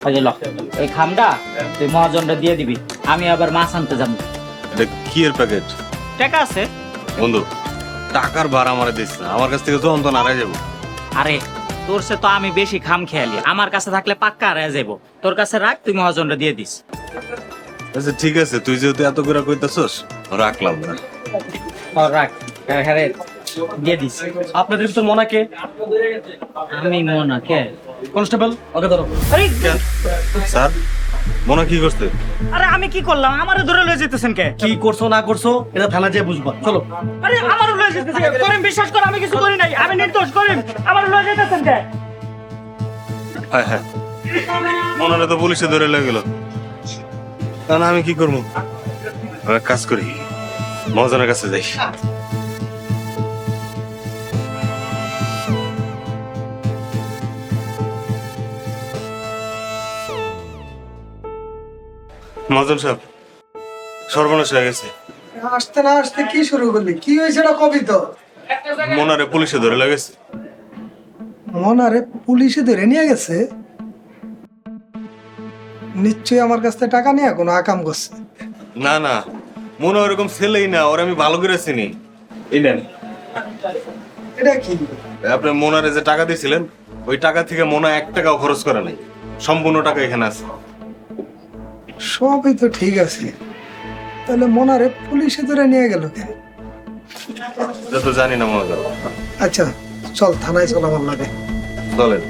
এই খামটা তুই মহাজনটা দিয়ে দিবি, আমি আবার মাছ আনতে যাবো। এটা কি এর প্যাকেট? টাকা আছে বন্ধু, টাকার ভাড়া আমারে দিস না, আমার কাছ থেকে যখন তখন হারাই যাবো। আরে তোর সে তো আমি বেশি খাম খেয়ালি, আমার কাছে থাকলে পাক্কা হারায় যাবো। তোর কাছে রাখ, তুই মহাজনটা দিয়ে দিস। আচ্ছা ঠিক আছে, তুই যেহেতু এত করে কইতাছস রাখলাম না। রাখ, হ্যাঁ দিয়ে দিস। আপনাদের ভিতর মনাকে? আমি মনা কে? কনস্টেবল ওকে ধরো। আরে স্যার, মনে কি করতে? আরে আমি কি করলাম? আমারে ধরে লয়ে যেতেছেন কে? কি করছো না করছো এটা থানা যেয়ে বুঝবা, চলো। আরে আমারে লয়ে যেতেছেন কে? করিম, বিশ্বাস কর আমি কিছু করি নাই, আমি নির্দোষ। করিম, আমারে লয়ে যেতেছেন কে? হ্যাঁ হ্যাঁ, মনারে তো পুলিশে ধরে লয়ে গেল, তাহলে আমি কি করবো? আমি এক কাজ করি, মহাজনের কাছে যাই। মহাজন সাহেব, সর্বনাশ হয়ে গেছে। আসতে না আসতে কি শুরু করলি? কি হয়েছে এটা কবি তো? মনারে পুলিশে ধরে লেগেছে। মনারে পুলিশে ধরে নিয়ে গেছে? নিশ্চয়ই আমার কাছ থেকে টাকা নিয়ে কোনো আকাম করছে। না না, মনে ওরকম ছেলেই না, ওর আমি ভালো করে চিনি। এই নেন, এটা কি? আপনি মোনারে যে টাকা দিয়েছিলেন, ওই টাকা থেকে মোনা 1 টাকাও খরচ করে নাই, সম্পূর্ণ টাকা এখানে আছে। সবই তো ঠিক আছে, তাহলে মনারে পুলিশে ধরে নিয়ে গেল কেন? এটা তো জানি না মহাজন। আচ্ছা চল, থানায় চল আমার লাগে। চলেন।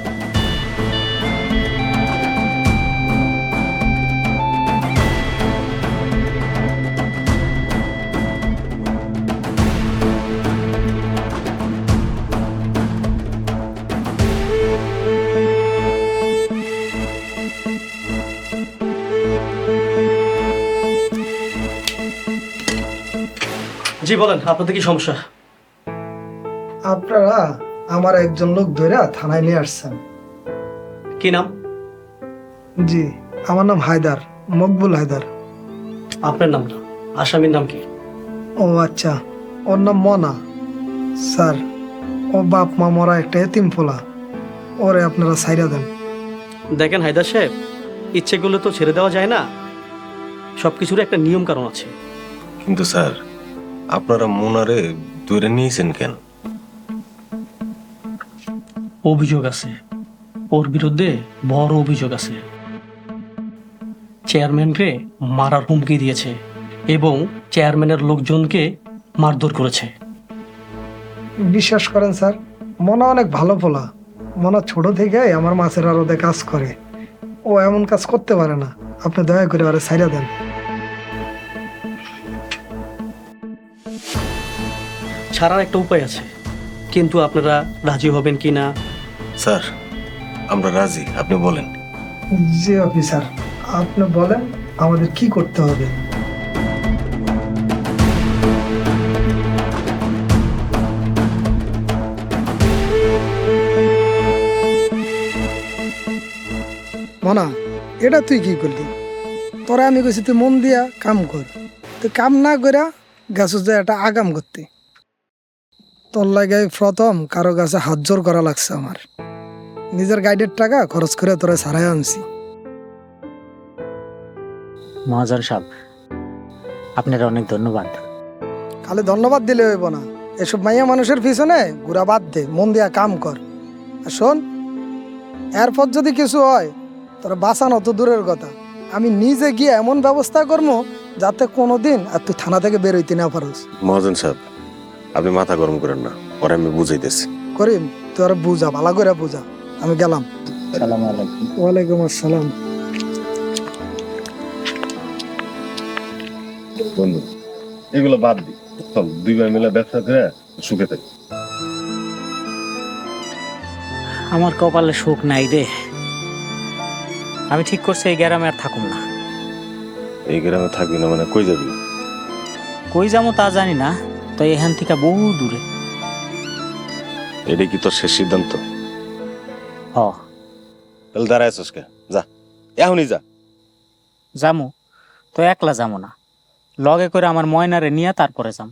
জি বলেন, আপনাদের কি সমস্যা? আপনারা আমার একজন লোক ধরে থানায় নিয়ে আসছেন। কি নাম? জি, আমার নাম হায়দার, মকবুল হায়দার। আপনার নামটা? আসামির নাম কি? ও আচ্ছা, ওর নাম মনা। স্যার, ও বাপ মা মরা একটা এতিম ফোলা, ওরে আপনারা ছাইরা দেন। দেখেন হায়দার সাহেব, ইচ্ছে করলে তো ছেড়ে দেওয়া যায় না, সবকিছুর একটা নিয়ম কারণ আছে। কিন্তু স্যার, আপনারা মোনারে ধরে নিয়েছেন কেন? অভিযোগ আছে, ওর বিরুদ্ধে বড় অভিযোগ আছে। চেয়ারম্যানকে মারার হুমকি দিয়েছে এবং চেয়ারম্যানের লোকজনকে মারধর করেছে। বিশ্বাস করেন স্যার, মনা অনেক ভালো ফোলা। মনা ছোট থেকে আমার মাছের আড়তে কাজ করে, ও এমন কাজ করতে পারে না। আপনি দয়া করে আরে ছাইরা দেন। ছাড়ার একটা উপায় আছে, কিন্তু আপনারা রাজি হবেন কি না? স্যার, আমরা রাজি, আপনি বলেন। জি অফিসার, আপনি বলেন আমাদের কি করতে হবে। মনা, এটা তুই কি করলি? তোরা আমি কইছি তুই মন দিয়া কাম কর, তুই কাম না কইরা গাছ যে একটা আগাম করতে। তোর লাগে প্রথম কারো কাছে হাত জোর করা লাগছে আমার। নিজের গাইডের টাকা খরচ করে তোরা ছাড়াই আনছি। মহাজন সাহেব, আপনার অনেক ধন্যবাদ। খালি ধন্যবাদ দিলে হইব না, এসব মাইয়া মানুষের পিছনে ঘুরা বাদ দে, মন দিয়া কাম কর। আর শোন, এরপর যদি কিছু হয় তোরা বাঁচানো তো দূরের কথা, আমি নিজে গিয়ে এমন ব্যবস্থা করবো যাতে কোনোদিন আর তুই থানা থেকে বেরোইতে না পারোস। মহাজন সাহেব, আপনি মাথা গরম করেন না, ওরা আমি বুঝাইতেছি। করিম, তুই আর বুঝা, ভালো করে বুঝা। আমি গেলাম। সালাম আলাইকুম। ওয়ালাইকুম আসসালাম। বন্ধু, এগুলো বাদ দি, চল 2 ভাই মিলে ব্যবসা করে সুখে থাকি। আমার কপালে সুখ নাই রে। আমি ঠিক করছি এই গ্রামে আর থাকুম না। এই গ্রামে থাকবি না মানে কই যাবি? কই যাবো তা জানি না, তো এখান থেকে বহু দূরে। এটা কি তোর শেষ সিদ্ধান্ত? হ, তাহলে দাঁড়ায় আছিস কে? যা, এখনই যা। যামু তো একলা যাবো না, লগে করে আমার ময়নারে নিয়ে তারপরে যাম।